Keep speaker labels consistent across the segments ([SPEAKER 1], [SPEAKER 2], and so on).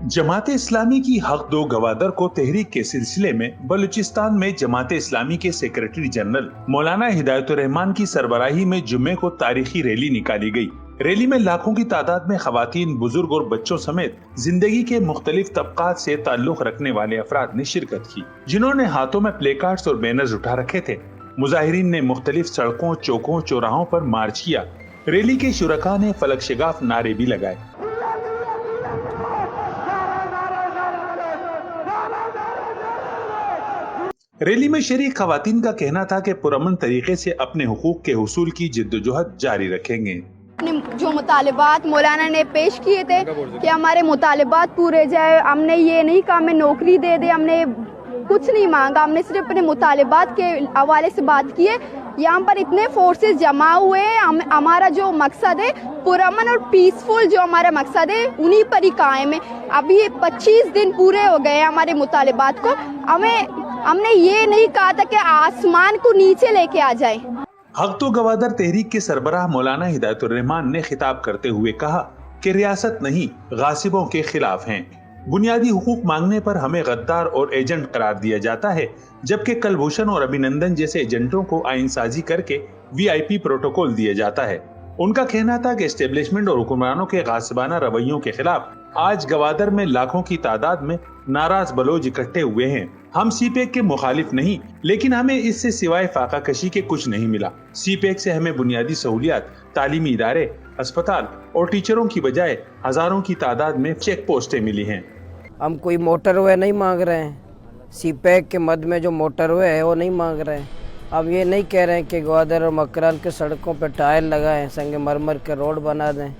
[SPEAKER 1] जमात इस्लामी की हक दो गवादर को तहरीक के सिलसिले में बलूचिस्तान में जमात इस्लामी के सेक्रेटरी जनरल मौलाना हिदायतुर रहमान की सरबराही में जुम्मे को तारीखी रैली निकाली गई। रैली में लाखों की तादाद में खवातीन, बुजुर्ग और बच्चों समेत जिंदगी के मुख्तलिफ तबकात से ताल्लुक रखने वाले अफराद ने शिरकत की, जिन्होंने हाथों में प्ले कार्ड्स और बैनर्स उठा रखे थे। मुजाहिरीन ने मुख्तलिफ सड़कों, चौकों, चौराहों पर मार्च किया। रैली के शुरका ने फलक शिगाफ नारे भी लगाए। रैली में शरीक खवातीन का कहना था कि पुरअमन तरीके से अपने हुकूक के हुसूल की जिद्दोजहद जारी रखेंगे।
[SPEAKER 2] जो मुतालिबात मौलाना ने पेश किए थे कि हमारे मुतालिबात पूरे जाए, हमने ये नहीं कहा हमें नौकरी दे दे, हमने कुछ नहीं मांगा, हमने सिर्फ अपने मुतालिबात के हवाले से बात की है। यहाँ पर इतने फोर्सेस जमा हुए हैं, हमारा जो मकसद है पुरअमन और पीसफुल जो हमारा मकसद है उन्हीं पर ही कायम है। अभी 25 दिन पूरे हो गए हैं हमारे मुतालिबात को। हमने ये नहीं कहा था कि आसमान को नीचे लेके आ जाए।
[SPEAKER 1] हक तो गवादर तहरीक के सरबराह मौलाना हिदायतुर रहमान ने खिताब करते हुए कहा कि रियासत नहीं, गासिबों के खिलाफ हैं। बुनियादी हुकूक मांगने पर हमें गद्दार और एजेंट करार दिया जाता है, जबकि कलभूषण और अभिनंदन जैसे एजेंटों को आइनसाजी करके VIP प्रोटोकॉल दिया जाता है। उनका कहना था कि एस्टेब्लिशमेंट और हुक्मरानों के गासिबाना रवैयों के खिलाफ आज गवादर में लाखों की तादाद में नाराज बलोच इकट्ठे हुए हैं। हम CPEC के मुखालिफ नहीं, लेकिन हमें इससे सिवाय फाका कशी के कुछ नहीं मिला। CPEC से हमें बुनियादी सहूलियात, तालीमी इदारे, अस्पताल और टीचरों की बजाय हजारों की तादाद में चेक पोस्टें मिली हैं।
[SPEAKER 3] हम कोई मोटरवे नहीं मांग रहे हैं, CPEC के मद में जो मोटरवे है वो नहीं मांग रहे हैं। हम ये नहीं कह रहे हैं कि ग्वादर और मकरान के सड़कों पर टायर लगाएं, संगमरमर के रोड बना दें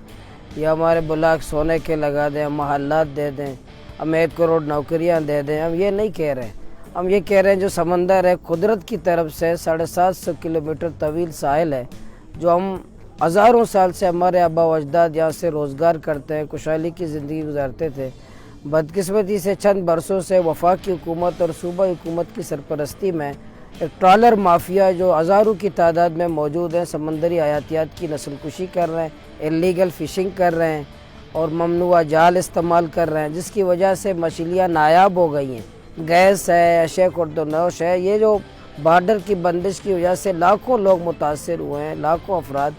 [SPEAKER 3] या हमारे ब्लॉक सोने के लगा दें, महल्लात दे दें, हमें 1 करोड़ नौकरियां दे दें। हम ये नहीं कह रहे हैं। हम ये कह रहे हैं जो समंदर है कुदरत की तरफ से 750 किलोमीटर तवील साहिल है, जो हम हज़ारों साल से हमारे आबा व अजदाद यहाँ से रोज़गार करते हैं, खुशहाली की ज़िंदगी गुजारते थे। बदकिस्मती से चंद बरसों से वफाकी हुकूमत और सूबाई हुकूमत की सरपरस्ती में एक ट्रॉलर माफिया जो हज़ारों की तादाद में मौजूद हैं, समंदरी हयातियात की नस्लकुशी कर रहे हैं, इल्लीगल फ़िशिंग कर रहे हैं और ममनुआ जाल इस्तेमाल कर रहे हैं, जिसकी वजह से मछलियाँ नायाब हो गई हैं। गैस है, अशक और दोनोश है, ये जो बॉर्डर की बंदिश की वजह से लाखों लोग मुतासर हुए हैं, लाखों अफराद।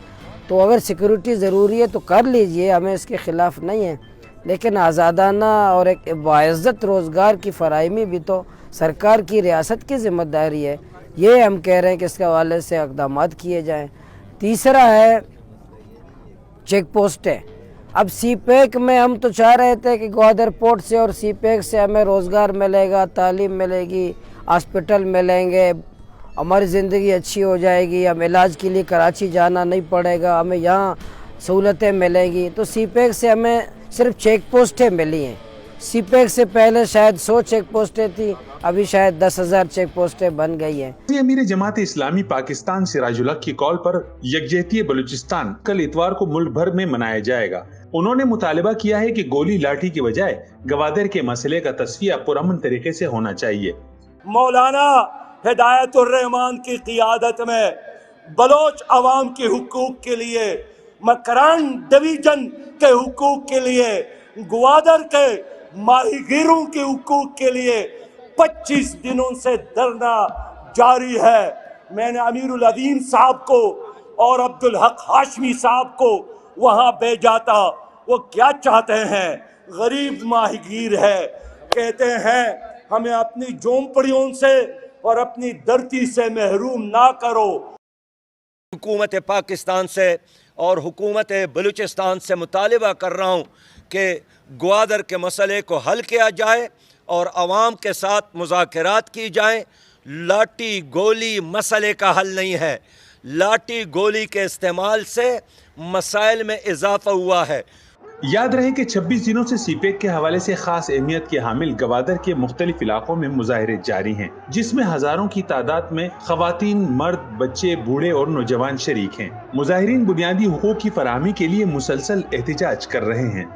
[SPEAKER 3] तो अगर सिक्योरिटी ज़रूरी है तो कर लीजिए, हमें इसके ख़िलाफ़ नहीं है, लेकिन आज़ादाना और एक बाइज़्ज़त रोज़गार की फराहमी भी तो सरकार की, रियासत की ज़िम्मेदारी है। ये हम कह रहे हैं कि इसके हवाले से इक़दामात किए जाएँ। तीसरा है चेक पोस्ट है। अब CPEC में हम तो चाह रहे थे कि ग्वादर पोर्ट से और CPEC से हमें रोज़गार मिलेगा, तालीम मिलेगी, हॉस्पिटल मिलेंगे, हमारी ज़िंदगी अच्छी हो जाएगी, हम इलाज के लिए कराची जाना नहीं पड़ेगा, हमें यहाँ सहूलतें मिलेंगी। तो CPEC से हमें सिर्फ चेक पोस्टें मिली हैं। CPEC से पहले शायद 100 चेक पोस्टें थी, अभी शायद 10,000 चेक पोस्टें बन गई हैं।
[SPEAKER 1] अमीर जमात इस्लामी पाकिस्तान सिराजुल हक की कॉल पर यकजहती बलूचिस्तान कल इतवार को मुल्क भर में मनाया जाएगा। उन्होंने मुतालिबा किया है कि गोली लाठी की बजाय गवादर के मसले का तस्फिया पुरअमन तरीके से होना चाहिए।
[SPEAKER 4] मौलाना हिदायतुर रहमान की क़ियादत में बलोच अवाम के हुकूक के लिए, मकरान डिवीजन के हुकूक के लिए, ग्वादर के माहीगीरों के हुकूक के लिए 25 दिनों से धरना जारी है। मैंने अमीरुल अज़ीम साहब को और अब्दुल हक हाशमी साहब को वहाँ भेजा था। वो क्या चाहते हैं? गरीब माहीगीर है, कहते हैं हमें अपनी झोंपड़ियों से और अपनी धरती से महरूम ना करो।
[SPEAKER 5] हुकूमत पाकिस्तान से और हुकूमत बलूचिस्तान से मुतालिबा कर रहा हूँ कि ग्वादर के मसले को हल किया जाए और आवाम के साथ मुज़ाकरात की जाएँ। लाठी गोली मसले का हल नहीं है। लाठी गोली के इस्तेमाल से मसाइल में इजाफा हुआ है।
[SPEAKER 1] याद रहे कि 26 दिनों से CPEC के हवाले से खास अहमियत के हामिल गवादर के मुख्तलिफ इलाकों में मुजाहरे जारी हैं, जिसमें हजारों की तादाद में खवातीन, मर्द, बच्चे, बूढ़े और नौजवान शरीक हैं। मुजाहिरीन बुनियादी हुकूक की फराहमी के लिए मुसलसल एहतिजाज कर रहे हैं।